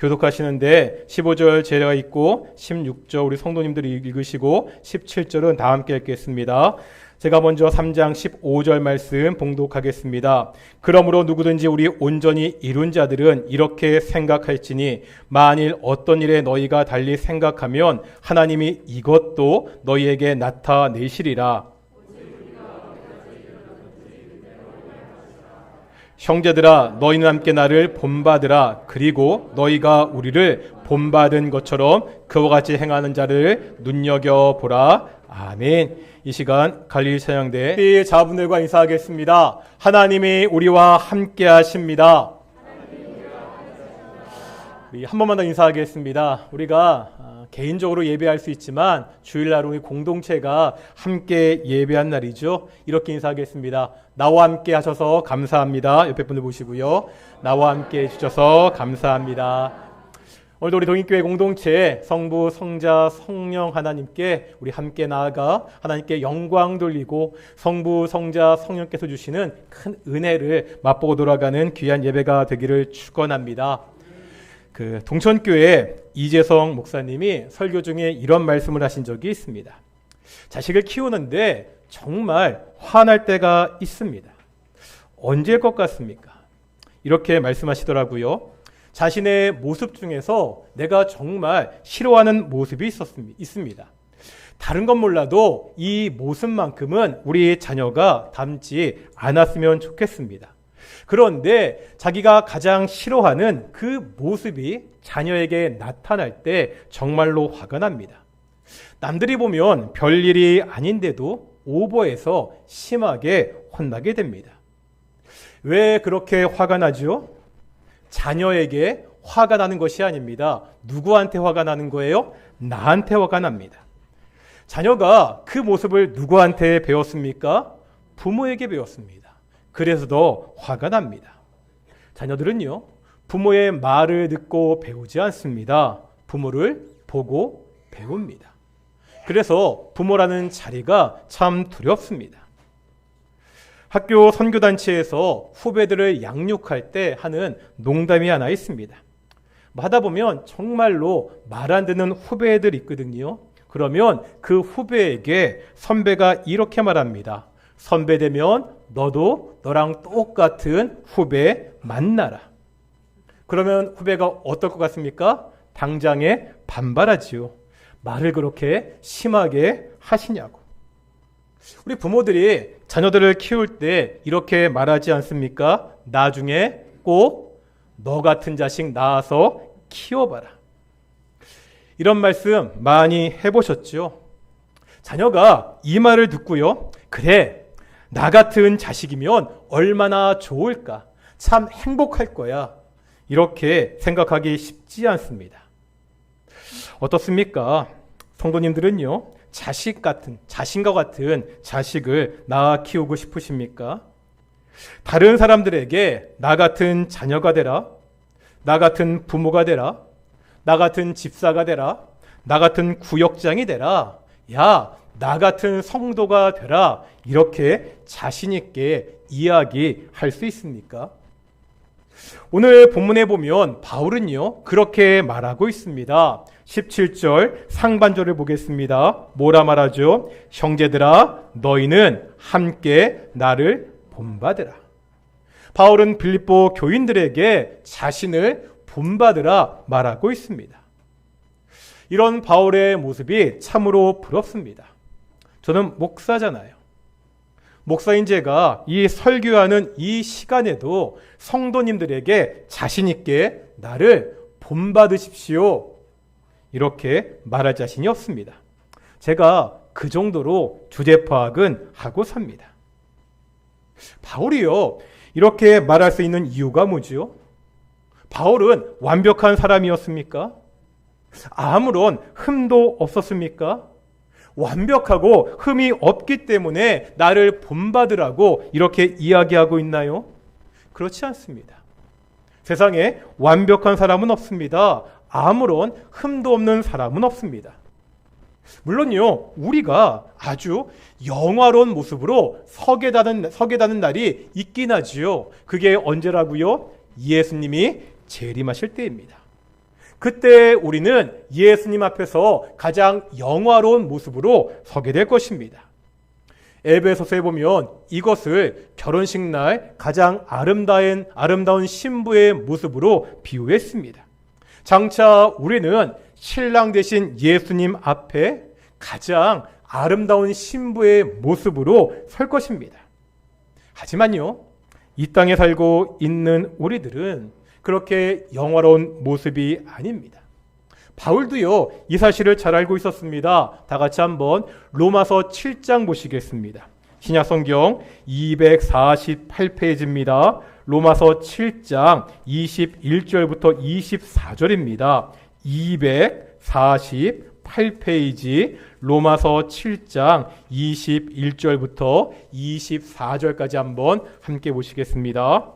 교독하시는데 15절 제가 읽고 16절 우리 성도님들이 읽으시고 17절은 다 함께 읽겠습니다. 제가 먼저 3장 15절 말씀 봉독하겠습니다. 그러므로 누구든지 우리 온전히 이룬 자들은 이렇게 생각할지니 만일 어떤 일에 너희가 달리 생각하면 하나님이 이것도 너희에게 나타내시리라. 형제들아 너희는 함께 나를 본받으라. 그리고 너희가 우리를 본받은 것처럼 그와 같이 행하는 자를 눈여겨보라. 아멘. 이 시간 갈릴리 찬양대 자분들과 인사하겠습니다. 하나님이 우리와 함께 하십니다. 한 번만 더 인사하겠습니다. 우리가 개인적으로 예배할 수 있지만 주일날 우리 공동체가 함께 예배한 날이죠. 이렇게 인사하겠습니다. 나와 함께 하셔서 감사합니다. 옆에 분들 보시고요. 나와 함께 해주셔서 감사합니다. 오늘도 우리 동인교회 공동체 성부, 성자, 성령 하나님께 우리 함께 나아가 하나님께 영광 돌리고 성부, 성자, 성령께서 주시는 큰 은혜를 맛보고 돌아가는 귀한 예배가 되기를 축원합니다. 동천교회 이재성 목사님이 설교 중에 이런 말씀을 하신 적이 있습니다. 자식을 키우는데 정말 화날 때가 있습니다. 언제일 것 같습니까? 이렇게 말씀하시더라고요. 자신의 모습 중에서 내가 정말 싫어하는 모습이 있습니다. 다른 건 몰라도 이 모습만큼은 우리 자녀가 닮지 않았으면 좋겠습니다. 그런데 자기가 가장 싫어하는 그 모습이 자녀에게 나타날 때 정말로 화가 납니다. 남들이 보면 별일이 아닌데도 오버해서 심하게 혼나게 됩니다. 왜 그렇게 화가 나죠? 자녀에게 화가 나는 것이 아닙니다. 누구한테 화가 나는 거예요? 나한테 화가 납니다. 자녀가 그 모습을 누구한테 배웠습니까? 부모에게 배웠습니다. 그래서 더 화가 납니다. 자녀들은요, 부모의 말을 듣고 배우지 않습니다. 부모를 보고 배웁니다. 그래서 부모라는 자리가 참 두렵습니다. 학교 선교단체에서 후배들을 양육할 때 하는 농담이 하나 있습니다. 하다 보면 정말로 말 안 듣는 후배들 있거든요. 그러면 그 후배에게 선배가 이렇게 말합니다. 선배 되면 너도 너랑 똑같은 후배 만나라. 그러면 후배가 어떨 것 같습니까? 당장에 반발하지요. 말을 그렇게 심하게 하시냐고. 우리 부모들이 자녀들을 키울 때 이렇게 말하지 않습니까? 나중에 꼭 너 같은 자식 낳아서 키워봐라. 이런 말씀 많이 해보셨죠? 자녀가 이 말을 듣고요. 그래, 나 같은 자식이면 얼마나 좋을까? 참 행복할 거야. 이렇게 생각하기 쉽지 않습니다. 어떻습니까? 성도님들은요, 자신과 같은 자식을 낳아 키우고 싶으십니까? 다른 사람들에게 나 같은 자녀가 되라, 나 같은 부모가 되라, 나 같은 집사가 되라, 나 같은 구역장이 되라, 야, 나 같은 성도가 되라, 이렇게 자신 있게 이야기할 수 있습니까? 오늘 본문에 보면 바울은요, 그렇게 말하고 있습니다. 17절 상반절을 보겠습니다. 뭐라 말하죠? 형제들아 너희는 함께 나를 본받으라. 바울은 빌립보 교인들에게 자신을 본받으라 말하고 있습니다. 이런 바울의 모습이 참으로 부럽습니다. 저는 목사잖아요. 목사인 제가 이 설교하는 이 시간에도 성도님들에게 자신 있게 나를 본받으십시오. 이렇게 말할 자신이 없습니다. 제가 그 정도로 주제 파악은 하고 삽니다. 바울이요, 이렇게 말할 수 있는 이유가 뭐죠? 바울은 완벽한 사람이었습니까? 아무런 흠도 없었습니까? 완벽하고 흠이 없기 때문에 나를 본받으라고 이렇게 이야기하고 있나요? 그렇지 않습니다. 세상에 완벽한 사람은 없습니다. 아무런 흠도 없는 사람은 없습니다. 물론요, 우리가 아주 영화로운 모습으로 서게 다는 날이 있긴 하지요. 그게 언제라고요? 예수님이 재림하실 때입니다. 그때 우리는 예수님 앞에서 가장 영화로운 모습으로 서게 될 것입니다. 에베소서에 보면 이것을 결혼식 날 가장 아름다운 신부의 모습으로 비유했습니다. 장차 우리는 신랑 되신 예수님 앞에 가장 아름다운 신부의 모습으로 설 것입니다. 하지만요, 이 땅에 살고 있는 우리들은 그렇게 영화로운 모습이 아닙니다. 바울도요, 이 사실을 잘 알고 있었습니다. 다 같이 한번 로마서 7장 보시겠습니다. 신약성경 248페이지입니다. 로마서 7장 21절부터 24절입니다. 248페이지 로마서 7장 21절부터 24절까지 한번 함께 보시겠습니다.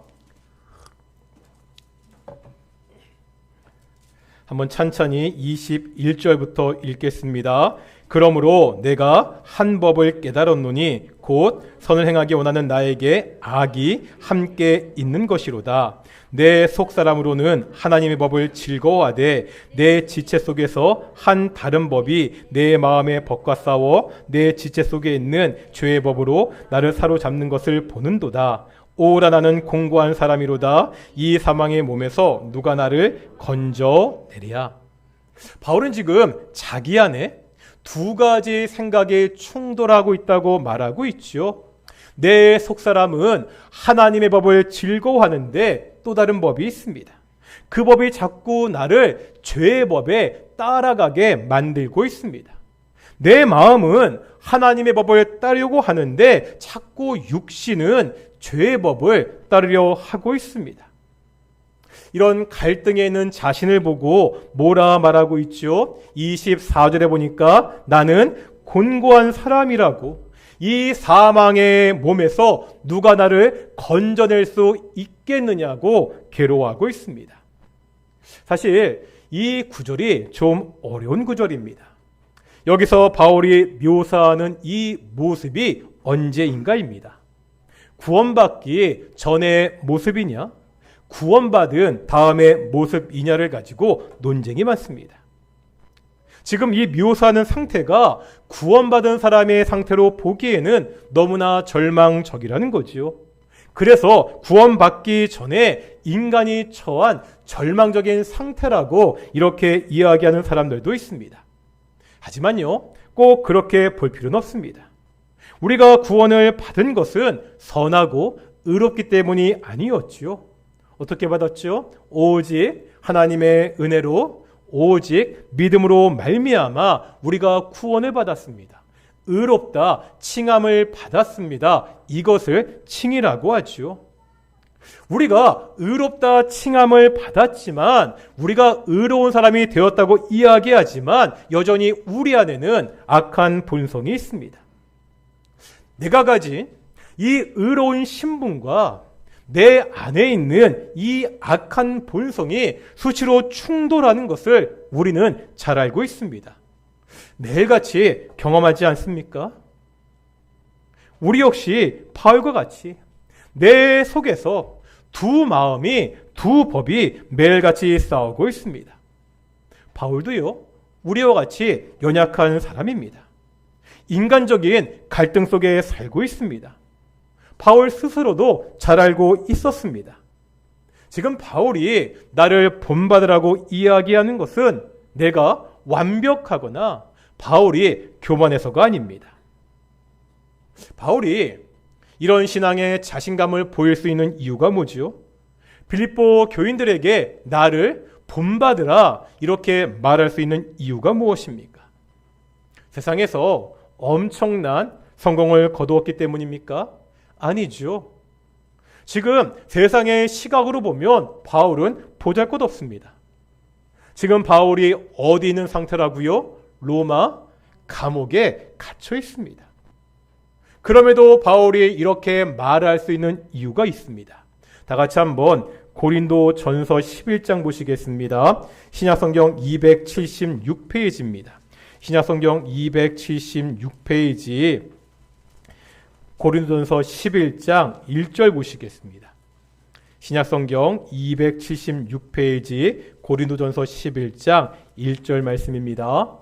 한번 찬찬히 21절부터 읽겠습니다. 그러므로 내가 한 법을 깨달았노니 곧 선을 행하기 원하는 나에게 악이 함께 있는 것이로다. 내 속사람으로는 하나님의 법을 즐거워하되 내 지체 속에서 한 다른 법이 내 마음의 법과 싸워 내 지체 속에 있는 죄의 법으로 나를 사로잡는 것을 보는도다. 오라 나는 공고한 사람이로다. 이 사망의 몸에서 누가 나를 건져내랴. 바울은 지금 자기 안에 두 가지 생각이 충돌하고 있다고 말하고 있죠. 내 속사람은 하나님의 법을 즐거워하는데 또 다른 법이 있습니다. 그 법이 자꾸 나를 죄의 법에 따라가게 만들고 있습니다. 내 마음은 하나님의 법을 따르려고 하는데 자꾸 육신은 죄의 법을 따르려 하고 있습니다. 이런 갈등에 있는 자신을 보고 뭐라 말하고 있죠? 24절에 보니까 나는 곤고한 사람이라고, 이 사망의 몸에서 누가 나를 건져낼 수 있겠느냐고 괴로워하고 있습니다. 사실 이 구절이 좀 어려운 구절입니다. 여기서 바울이 묘사하는 이 모습이 언제인가입니다. 구원받기 전의 모습이냐, 구원받은 다음의 모습이냐를 가지고 논쟁이 많습니다. 지금 이 묘사하는 상태가 구원받은 사람의 상태로 보기에는 너무나 절망적이라는 거지요. 그래서 구원받기 전에 인간이 처한 절망적인 상태라고 이렇게 이야기하는 사람들도 있습니다. 하지만요, 꼭 그렇게 볼 필요는 없습니다. 우리가 구원을 받은 것은 선하고 의롭기 때문이 아니었지요. 어떻게 받았죠? 오직 하나님의 은혜로, 오직 믿음으로 말미암아 우리가 구원을 받았습니다. 의롭다, 칭함을 받았습니다. 이것을 칭이라고 하죠. 우리가 의롭다 칭함을 받았지만, 우리가 의로운 사람이 되었다고 이야기하지만 여전히 우리 안에는 악한 본성이 있습니다. 내가 가진 이 의로운 신분과 내 안에 있는 이 악한 본성이 수시로 충돌하는 것을 우리는 잘 알고 있습니다. 매일같이 경험하지 않습니까? 우리 역시 바울과 같이 내 속에서 두 마음이, 두 법이 매일같이 싸우고 있습니다. 바울도요, 우리와 같이 연약한 사람입니다. 인간적인 갈등 속에 살고 있습니다. 바울 스스로도 잘 알고 있었습니다. 지금 바울이 나를 본받으라고 이야기하는 것은 내가 완벽하거나 바울이 교만해서가 아닙니다. 바울이 이런 신앙의 자신감을 보일 수 있는 이유가 뭐지요? 빌립보 교인들에게 나를 본받으라 이렇게 말할 수 있는 이유가 무엇입니까? 세상에서 엄청난 성공을 거두었기 때문입니까? 아니죠. 지금 세상의 시각으로 보면 바울은 보잘것없습니다. 지금 바울이 어디 있는 상태라고요? 로마 감옥에 갇혀 있습니다. 그럼에도 바울이 이렇게 말할 수 있는 이유가 있습니다. 다 같이 한번 고린도 전서 11장 보시겠습니다. 신약성경 276페이지입니다. 신약성경 276페이지 고린도전서 11장 1절 보시겠습니다. 신약성경 276페이지 고린도전서 11장 1절 말씀입니다.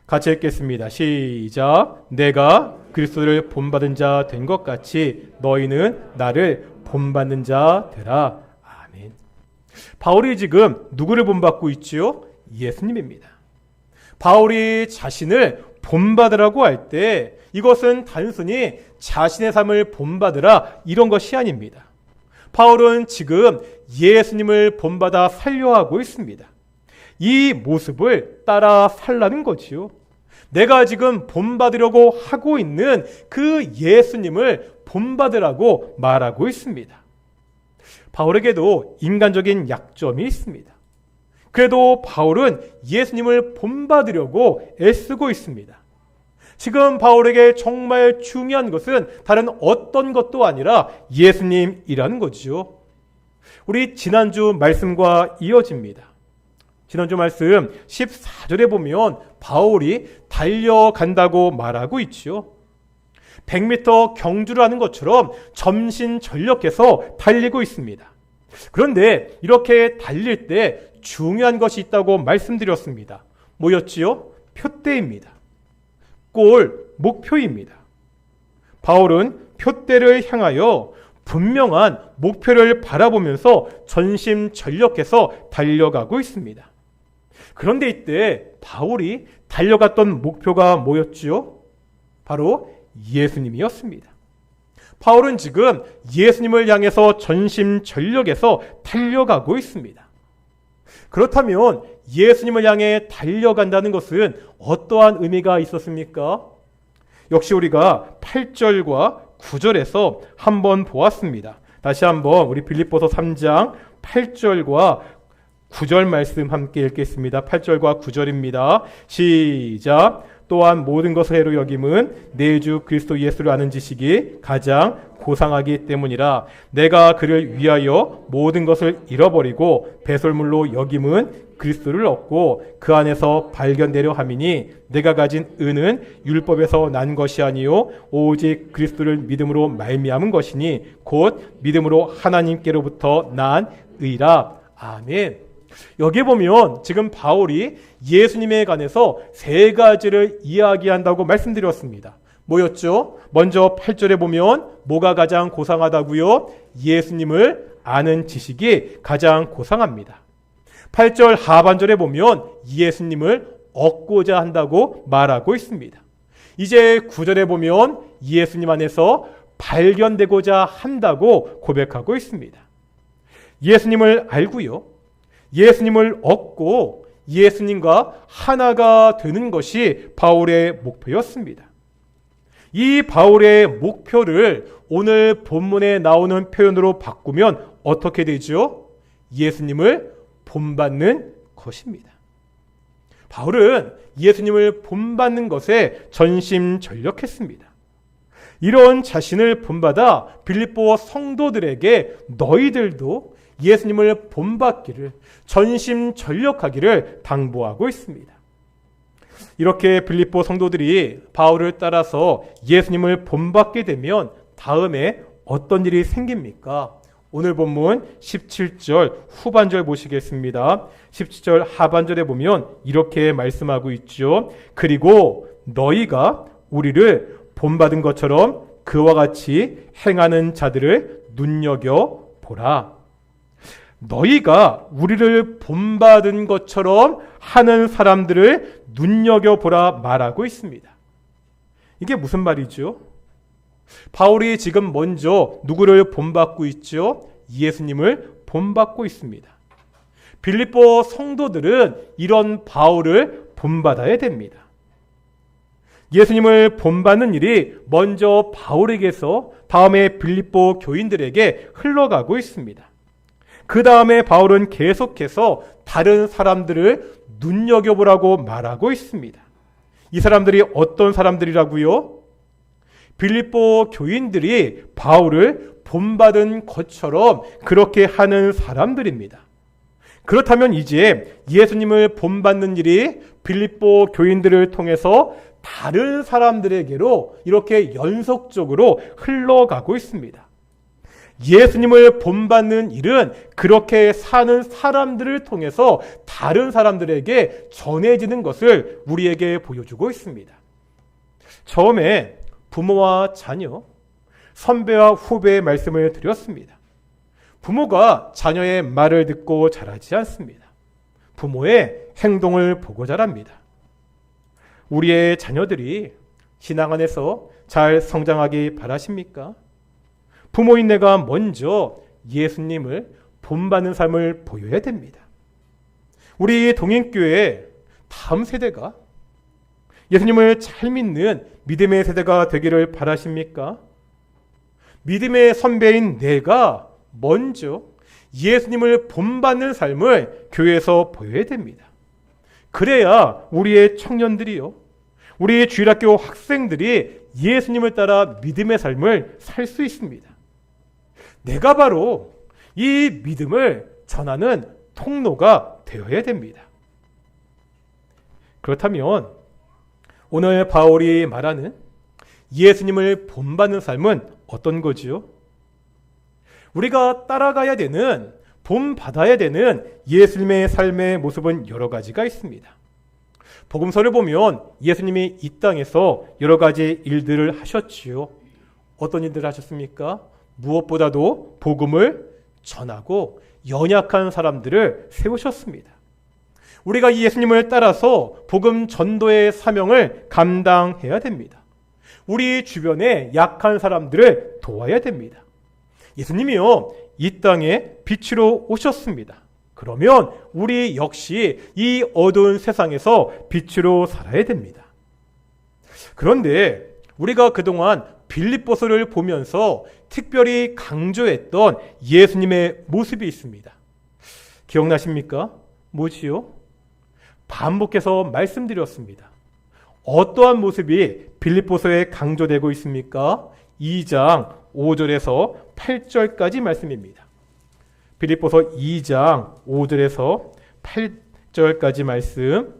같이 읽겠습니다. 시작. 내가 그리스도를 본받은 자 된 것 같이 너희는 나를 본받는 자 되라. 아멘. 바울이 지금 누구를 본받고 있지요? 예수님입니다. 바울이 자신을 본받으라고 할 때 이것은 단순히 자신의 삶을 본받으라 이런 것이 아닙니다. 바울은 지금 예수님을 본받아 살려 하고 있습니다. 이 모습을 따라 살라는 거지요. 내가 지금 본받으려고 하고 있는 그 예수님을 본받으라고 말하고 있습니다. 바울에게도 인간적인 약점이 있습니다. 그래도 바울은 예수님을 본받으려고 애쓰고 있습니다. 지금 바울에게 정말 중요한 것은 다른 어떤 것도 아니라 예수님이라는 거죠. 우리 지난주 말씀과 이어집니다. 지난주 말씀 14절에 보면 바울이 달려간다고 말하고 있죠. 100m 경주를 하는 것처럼 전심전력해서 달리고 있습니다. 그런데 이렇게 달릴 때 중요한 것이 있다고 말씀드렸습니다. 뭐였지요? 표대입니다. 골, 목표입니다. 바울은 표대를 향하여 분명한 목표를 바라보면서 전심전력해서 달려가고 있습니다. 그런데 이때 바울이 달려갔던 목표가 뭐였지요? 바로 예수님이었습니다. 바울은 지금 예수님을 향해서 전심전력해서 달려가고 있습니다. 그렇다면 예수님을 향해 달려간다는 것은 어떠한 의미가 있었습니까? 역시 우리가 8절과 9절에서 한번 보았습니다. 다시 한번 우리 빌립보서 3장 8절과 9절 말씀 함께 읽겠습니다. 8절과 9절입니다. 시작. 또한 모든 것을 해로 여김은 내 주 그리스도 예수를 아는 지식이 가장 고상하기 때문이라. 내가 그를 위하여 모든 것을 잃어버리고 배설물로 여김은 그리스도를 얻고 그 안에서 발견되려 함이니 내가 가진 은은 율법에서 난 것이 아니요 오직 그리스도를 믿음으로 말미암은 것이니 곧 믿음으로 하나님께로부터 난 의라. 아멘. 여기 보면 지금 바울이 예수님에 관해서 세 가지를 이야기한다고 말씀드렸습니다. 뭐였죠? 먼저 8절에 보면 뭐가 가장 고상하다고요? 예수님을 아는 지식이 가장 고상합니다. 8절 하반절에 보면 예수님을 얻고자 한다고 말하고 있습니다. 이제 9절에 보면 예수님 안에서 발견되고자 한다고 고백하고 있습니다. 예수님을 알고요. 예수님을 얻고 예수님과 하나가 되는 것이 바울의 목표였습니다. 이 바울의 목표를 오늘 본문에 나오는 표현으로 바꾸면 어떻게 되죠? 예수님을 본받는 것입니다. 바울은 예수님을 본받는 것에 전심전력했습니다. 이런 자신을 본받아 빌립보 성도들에게 너희들도 예수님을 본받기를 전심전력하기를 당부하고 있습니다. 이렇게 빌립보 성도들이 바울을 따라서 예수님을 본받게 되면 다음에 어떤 일이 생깁니까? 오늘 본문 17절 후반절 보시겠습니다. 17절 하반절에 보면 이렇게 말씀하고 있죠. 그리고 너희가 우리를 본받은 것처럼 그와 같이 행하는 자들을 눈여겨보라. 너희가 우리를 본받은 것처럼 하는 사람들을 눈여겨보라 말하고 있습니다. 이게 무슨 말이죠? 바울이 지금 먼저 누구를 본받고 있죠? 예수님을 본받고 있습니다. 빌립보 성도들은 이런 바울을 본받아야 됩니다. 예수님을 본받는 일이 먼저 바울에게서 다음에 빌립보 교인들에게 흘러가고 있습니다. 그 다음에 바울은 계속해서 다른 사람들을 눈여겨보라고 말하고 있습니다. 이 사람들이 어떤 사람들이라고요? 빌립보 교인들이 바울을 본받은 것처럼 그렇게 하는 사람들입니다. 그렇다면 이제 예수님을 본받는 일이 빌립보 교인들을 통해서 다른 사람들에게로 이렇게 연속적으로 흘러가고 있습니다. 예수님을 본받는 일은 그렇게 사는 사람들을 통해서 다른 사람들에게 전해지는 것을 우리에게 보여주고 있습니다. 처음에 부모와 자녀, 선배와 후배의 말씀을 드렸습니다. 부모가 자녀의 말을 듣고 자라지 않습니다. 부모의 행동을 보고 자랍니다. 우리의 자녀들이 신앙 안에서 잘 성장하기 바라십니까? 부모인 내가 먼저 예수님을 본받는 삶을 보여야 됩니다. 우리 동행교회 다음 세대가 예수님을 잘 믿는 믿음의 세대가 되기를 바라십니까? 믿음의 선배인 내가 먼저 예수님을 본받는 삶을 교회에서 보여야 됩니다. 그래야 우리의 청년들이요, 우리 주일학교 학생들이 예수님을 따라 믿음의 삶을 살 수 있습니다. 내가 바로 이 믿음을 전하는 통로가 되어야 됩니다. 그렇다면 오늘 바울이 말하는 예수님을 본받는 삶은 어떤 거지요? 우리가 따라가야 되는, 본받아야 되는 예수님의 삶의 모습은 여러 가지가 있습니다. 복음서를 보면 예수님이 이 땅에서 여러 가지 일들을 하셨지요. 어떤 일들을 하셨습니까? 무엇보다도 복음을 전하고 연약한 사람들을 세우셨습니다. 우리가 이 예수님을 따라서 복음 전도의 사명을 감당해야 됩니다. 우리 주변에 약한 사람들을 도와야 됩니다. 예수님이요, 이 땅에 빛으로 오셨습니다. 그러면 우리 역시 이 어두운 세상에서 빛으로 살아야 됩니다. 그런데 우리가 그동안 빌립보서를 보면서 특별히 강조했던 예수님의 모습이 있습니다. 기억나십니까? 뭐지요? 반복해서 말씀드렸습니다. 어떠한 모습이 빌립보서에 강조되고 있습니까? 2장 5절에서 8절까지 말씀입니다. 빌립보서 2장 5절에서 8절까지 말씀,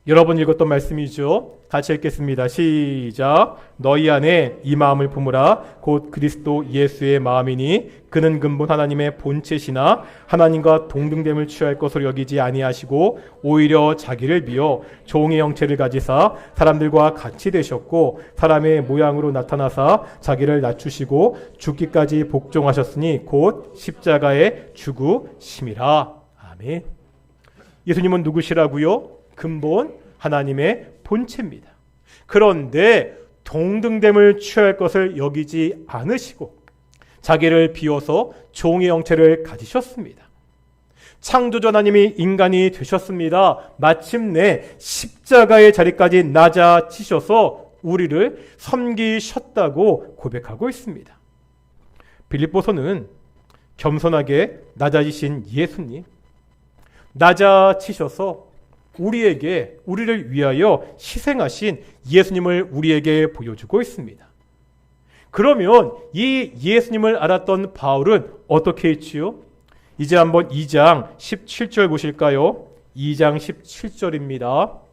여러분 읽었던 말씀이죠. 같이 읽겠습니다. 시작. 너희 안에 이 마음을 품으라. 곧 그리스도 예수의 마음이니 그는 근본 하나님의 본체시나 하나님과 동등됨을 취할 것으로 여기지 아니하시고 오히려 자기를 비어 종의 형체를 가지사 사람들과 같이 되셨고 사람의 모양으로 나타나사 자기를 낮추시고 죽기까지 복종하셨으니 곧 십자가에 죽으심이라. 아멘. 예수님은 누구시라고요? 근본 하나님의 본체입니다. 그런데 동등됨을 취할 것을 여기지 않으시고 자기를 비워서 종의 형체를 가지셨습니다. 창조주 하나님이 인간이 되셨습니다. 마침내 십자가의 자리까지 낮아지셔서 우리를 섬기셨다고 고백하고 있습니다. 빌립보서는 겸손하게 낮아지신 예수님, 낮아지셔서 우리를 위하여 희생하신 예수님을 우리에게 보여주고 있습니다. 그러면 이 예수님을 알았던 바울은 어떻게 했지요? 이제 한번 2장 17절 보실까요? 2장 17절입니다.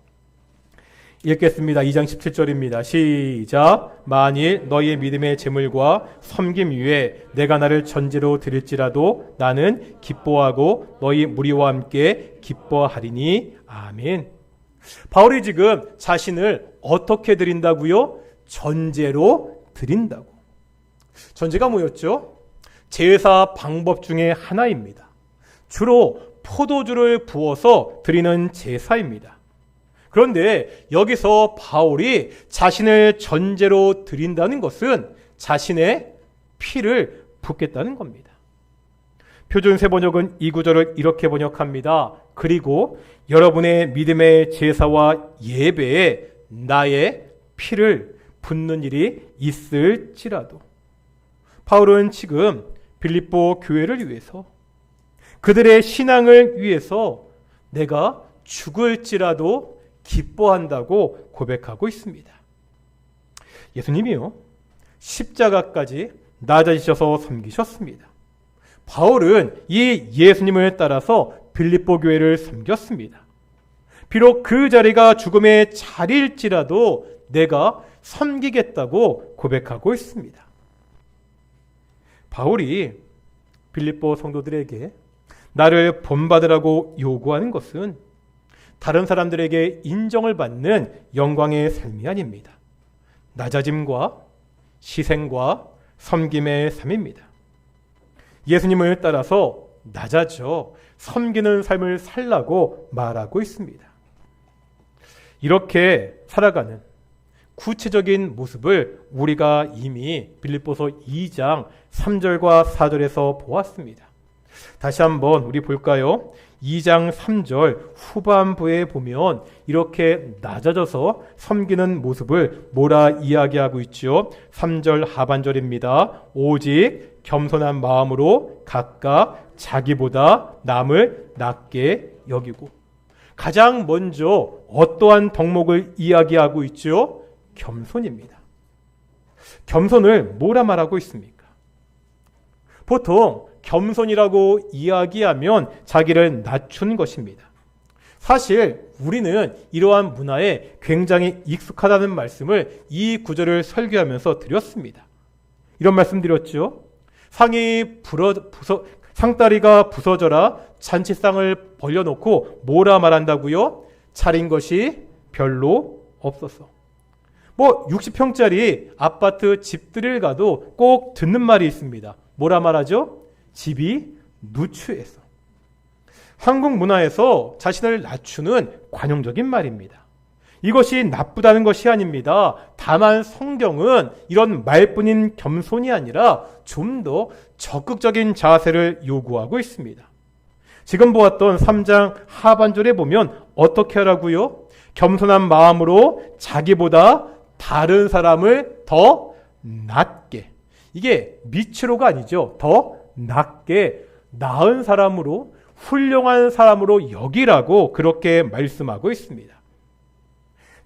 읽겠습니다. 2장 17절입니다. 시작. 만일 너희의 믿음의 제물과 섬김 위에 내가 나를 전제로 드릴지라도 나는 기뻐하고 너희 무리와 함께 기뻐하리니. 아멘. 바울이 지금 자신을 어떻게 드린다고요? 전제로 드린다고. 전제가 뭐였죠? 제사 방법 중에 하나입니다. 주로 포도주를 부어서 드리는 제사입니다. 그런데 여기서 바울이 자신을 전제로 드린다는 것은 자신의 피를 붓겠다는 겁니다. 표준 세번역은 이 구절을 이렇게 번역합니다. 그리고 여러분의 믿음의 제사와 예배에 나의 피를 붓는 일이 있을지라도. 바울은 지금 빌립보 교회를 위해서, 그들의 신앙을 위해서 내가 죽을지라도 기뻐한다고 고백하고 있습니다. 예수님이요, 십자가까지 낮아지셔서 섬기셨습니다. 바울은 이 예수님을 따라서 빌립보 교회를 섬겼습니다. 비록 그 자리가 죽음의 자리일지라도 내가 섬기겠다고 고백하고 있습니다. 바울이 빌립보 성도들에게 나를 본받으라고 요구하는 것은 다른 사람들에게 인정을 받는 영광의 삶이 아닙니다. 낮아짐과 희생과 섬김의 삶입니다. 예수님을 따라서 낮아져 섬기는 삶을 살라고 말하고 있습니다. 이렇게 살아가는 구체적인 모습을 우리가 이미 빌립보서 2장 3절과 4절에서 보았습니다. 다시 한번 우리 볼까요? 2장 3절 후반부에 보면 이렇게 낮아져서 섬기는 모습을 뭐라 이야기하고 있죠? 3절 하반절입니다. 오직 겸손한 마음으로 각각 자기보다 남을 낮게 여기고. 가장 먼저 어떠한 덕목을 이야기하고 있죠? 겸손입니다. 겸손을 뭐라 말하고 있습니까? 보통 겸손이라고 이야기하면 자기를 낮추는 것입니다. 사실 우리는 이러한 문화에 굉장히 익숙하다는 말씀을 이 구절을 설교하면서 드렸습니다. 이런 말씀 드렸죠. 상다리가 부서져라 잔치상을 벌려놓고 뭐라 말한다고요? 차린 것이 별로 없었어. 60평짜리 아파트 집들이를 가도 꼭 듣는 말이 있습니다. 뭐라 말하죠? 집이 누추해서. 한국 문화에서 자신을 낮추는 관용적인 말입니다. 이것이 나쁘다는 것이 아닙니다. 다만 성경은 이런 말뿐인 겸손이 아니라 좀 더 적극적인 자세를 요구하고 있습니다. 지금 보았던 3장 하반절에 보면 어떻게 하라고요? 겸손한 마음으로 자기보다 다른 사람을 더 낮게. 이게 미치로가 아니죠. 더 낮게, 나은 사람으로, 훌륭한 사람으로 여기라고 그렇게 말씀하고 있습니다.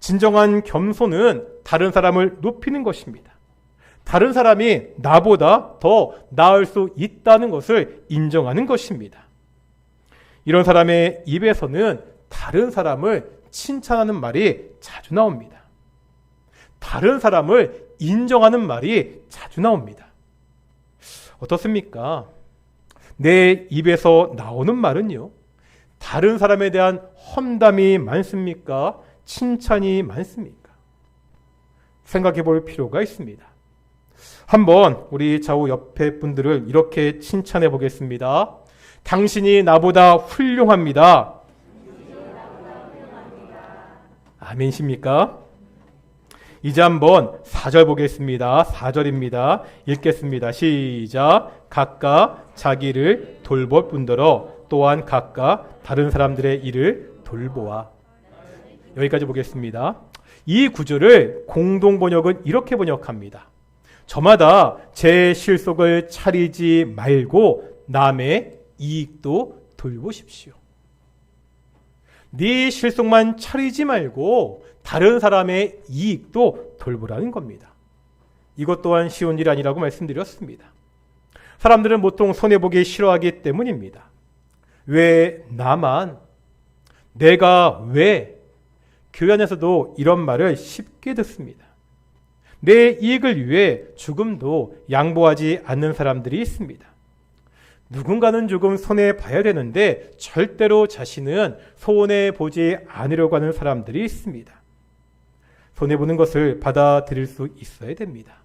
진정한 겸손은 다른 사람을 높이는 것입니다. 다른 사람이 나보다 더 나을 수 있다는 것을 인정하는 것입니다. 이런 사람의 입에서는 다른 사람을 칭찬하는 말이 자주 나옵니다. 다른 사람을 인정하는 말이 자주 나옵니다. 어떻습니까? 내 입에서 나오는 말은요, 다른 사람에 대한 험담이 많습니까? 칭찬이 많습니까? 생각해 볼 필요가 있습니다. 한번 우리 좌우 옆에 분들을 이렇게 칭찬해 보겠습니다. 당신이 나보다 훌륭합니다. 아멘이십니까? 이제 한번 4절 보겠습니다. 4절입니다. 읽겠습니다. 시작. 각각 자기를 돌볼 뿐더러 또한 각각 다른 사람들의 일을 돌보아. 여기까지 보겠습니다. 이 구절을 공동번역은 이렇게 번역합니다. 저마다 제 실속을 차리지 말고 남의 이익도 돌보십시오. 네 실속만 차리지 말고 다른 사람의 이익도 돌보라는 겁니다. 이것 또한 쉬운 일 아니라고 말씀드렸습니다. 사람들은 보통 손해보기 싫어하기 때문입니다. 왜 나만, 내가 왜, 교회 안에서도 이런 말을 쉽게 듣습니다. 내 이익을 위해 조금도 양보하지 않는 사람들이 있습니다. 누군가는 조금 손해봐야 되는데 절대로 자신은 손해보지 않으려고 하는 사람들이 있습니다. 손해보는 것을 받아들일 수 있어야 됩니다.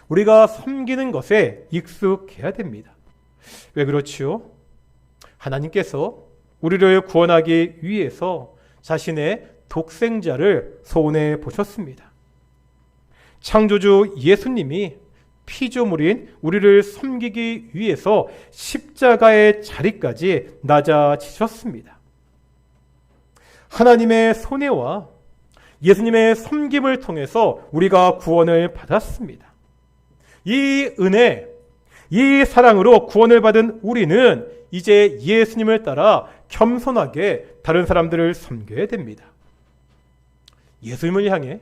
우리가 섬기는 것에 익숙해야 됩니다. 왜 그렇지요? 하나님께서 우리를 구원하기 위해서 자신의 독생자를 손해보셨습니다. 창조주 예수님이 피조물인 우리를 섬기기 위해서 십자가의 자리까지 낮아지셨습니다. 하나님의 손해와 예수님의 섬김을 통해서 우리가 구원을 받았습니다. 이 은혜, 이 사랑으로 구원을 받은 우리는 이제 예수님을 따라 겸손하게 다른 사람들을 섬겨야 됩니다. 예수님을 향해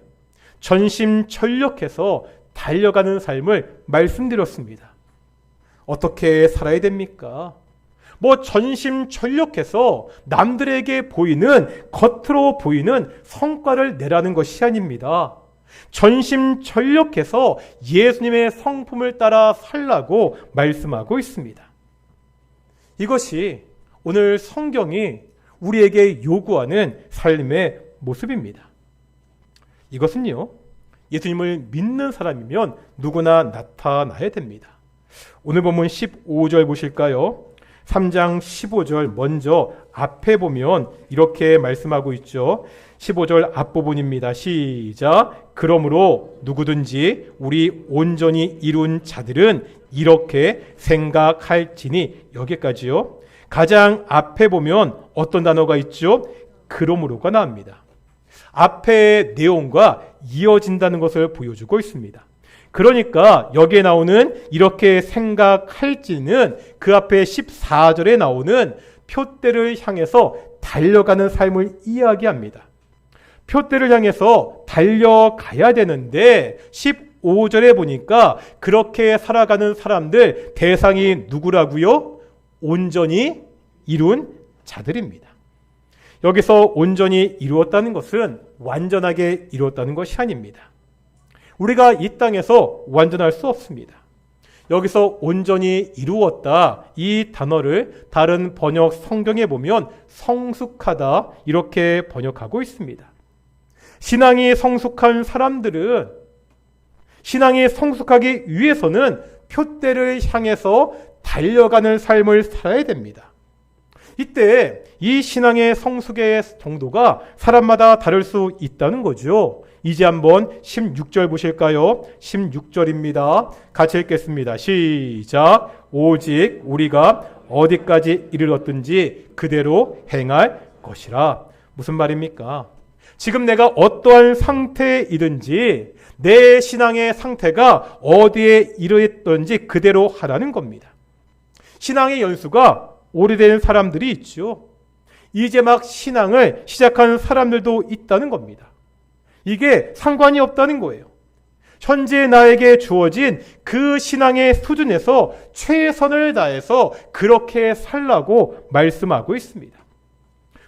전심전력해서 달려가는 삶을 말씀드렸습니다. 어떻게 살아야 됩니까? 전심전력해서 남들에게 보이는, 겉으로 보이는 성과를 내라는 것이 아닙니다. 전심전력해서 예수님의 성품을 따라 살라고 말씀하고 있습니다. 이것이 오늘 성경이 우리에게 요구하는 삶의 모습입니다. 이것은요, 예수님을 믿는 사람이면 누구나 나타나야 됩니다. 오늘 본문 15절 보실까요? 3장 15절 먼저 앞에 보면 이렇게 말씀하고 있죠. 15절 앞부분입니다. 시작. 그러므로 누구든지 우리 온전히 이룬 자들은 이렇게 생각할지니, 여기까지요. 가장 앞에 보면 어떤 단어가 있죠? 그러므로가 나옵니다. 앞의 내용과 이어진다는 것을 보여주고 있습니다. 그러니까 여기에 나오는 이렇게 생각할지는 그 앞에 14절에 나오는 표대를 향해서 달려가는 삶을 이야기합니다. 표대를 향해서 달려가야 되는데 15절에 보니까 그렇게 살아가는 사람들 대상이 누구라고요? 온전히 이룬 자들입니다. 여기서 온전히 이루었다는 것은 완전하게 이루었다는 것이 아닙니다. 우리가 이 땅에서 완전할 수 없습니다. 여기서 온전히 이루었다, 이 단어를 다른 번역 성경에 보면 성숙하다 이렇게 번역하고 있습니다. 신앙이 성숙한 사람들은 신앙이 성숙하기 위해서는 표대를 향해서 달려가는 삶을 살아야 됩니다. 이때 이 신앙의 성숙의 정도가 사람마다 다를 수 있다는 거죠. 이제 한번 16절 보실까요? 16절입니다. 같이 읽겠습니다. 시작. 오직 우리가 어디까지 이르렀든지 그대로 행할 것이라. 무슨 말입니까? 지금 내가 어떠한 상태이든지 내 신앙의 상태가 어디에 이르렀든지 그대로 하라는 겁니다. 신앙의 연수가 오래된 사람들이 있죠. 이제 막 신앙을 시작하는 사람들도 있다는 겁니다. 이게 상관이 없다는 거예요. 현재 나에게 주어진 그 신앙의 수준에서 최선을 다해서 그렇게 살라고 말씀하고 있습니다.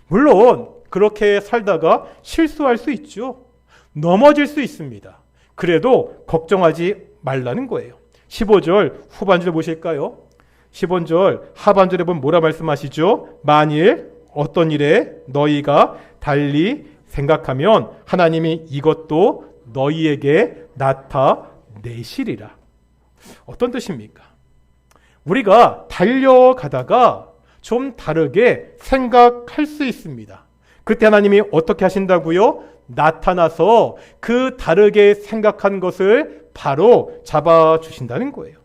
물론 그렇게 살다가 실수할 수 있죠. 넘어질 수 있습니다. 그래도 걱정하지 말라는 거예요. 15절 후반절 보실까요? 15절 하반절에 보면 뭐라 말씀하시죠? 만일 어떤 일에 너희가 달리 생각하면 하나님이 이것도 너희에게 나타내시리라. 어떤 뜻입니까? 우리가 달려가다가 좀 다르게 생각할 수 있습니다. 그때 하나님이 어떻게 하신다고요? 나타나서 그 다르게 생각한 것을 바로 잡아주신다는 거예요.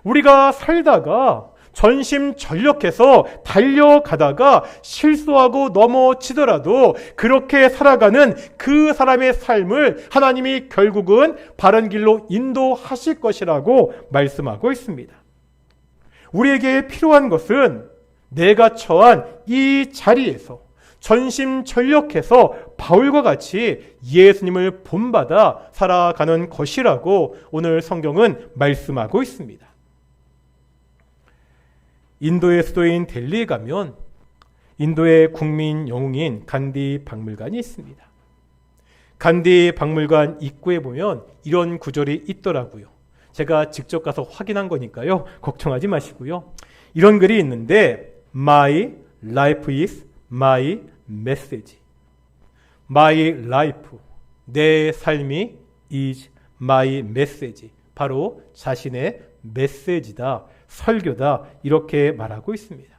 우리가 살다가 전심전력해서 달려가다가 실수하고 넘어지더라도 그렇게 살아가는 그 사람의 삶을 하나님이 결국은 바른 길로 인도하실 것이라고 말씀하고 있습니다. 우리에게 필요한 것은 내가 처한 이 자리에서 전심전력해서 바울과 같이 예수님을 본받아 살아가는 것이라고 오늘 성경은 말씀하고 있습니다. 인도의 수도인 델리에 가면 인도의 국민 영웅인 간디 박물관이 있습니다. 간디 박물관 입구에 보면 이런 구절이 있더라고요. 제가 직접 가서 확인한 거니까요. 걱정하지 마시고요. 이런 글이 있는데 My life is my message. My life, 내 삶이 is my message. 바로 자신의 메시지다. 설교다 이렇게 말하고 있습니다.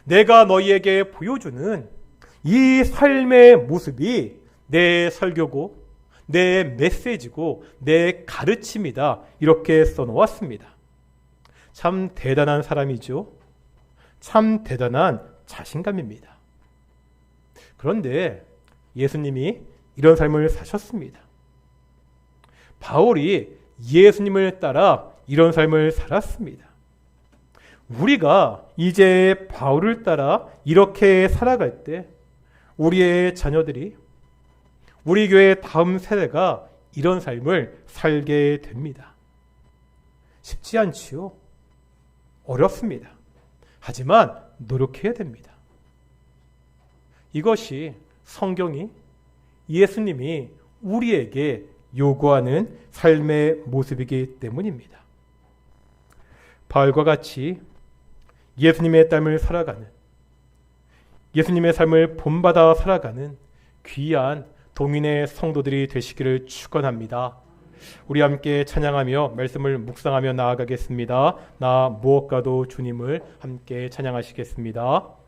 내가 너희에게 보여주는 이 삶의 모습이 내 설교고 내 메시지고 내 가르침이다 이렇게 써놓았습니다. 참 대단한 사람이죠. 참 대단한 자신감입니다. 그런데 예수님이 이런 삶을 사셨습니다. 바울이 예수님을 따라 이런 삶을 살았습니다. 우리가 이제 바울을 따라 이렇게 살아갈 때 우리의 자녀들이 우리 교회 다음 세대가 이런 삶을 살게 됩니다. 쉽지 않지요. 어렵습니다. 하지만 노력해야 됩니다. 이것이 성경이 예수님이 우리에게 요구하는 삶의 모습이기 때문입니다. 바울과 같이 예수님의 삶을 살아가는, 예수님의 삶을 본받아 살아가는 귀한 동인의 성도들이 되시기를 축원합니다. 우리 함께 찬양하며 말씀을 묵상하며 나아가겠습니다. 나 무엇과도 주님을 함께 찬양하시겠습니다.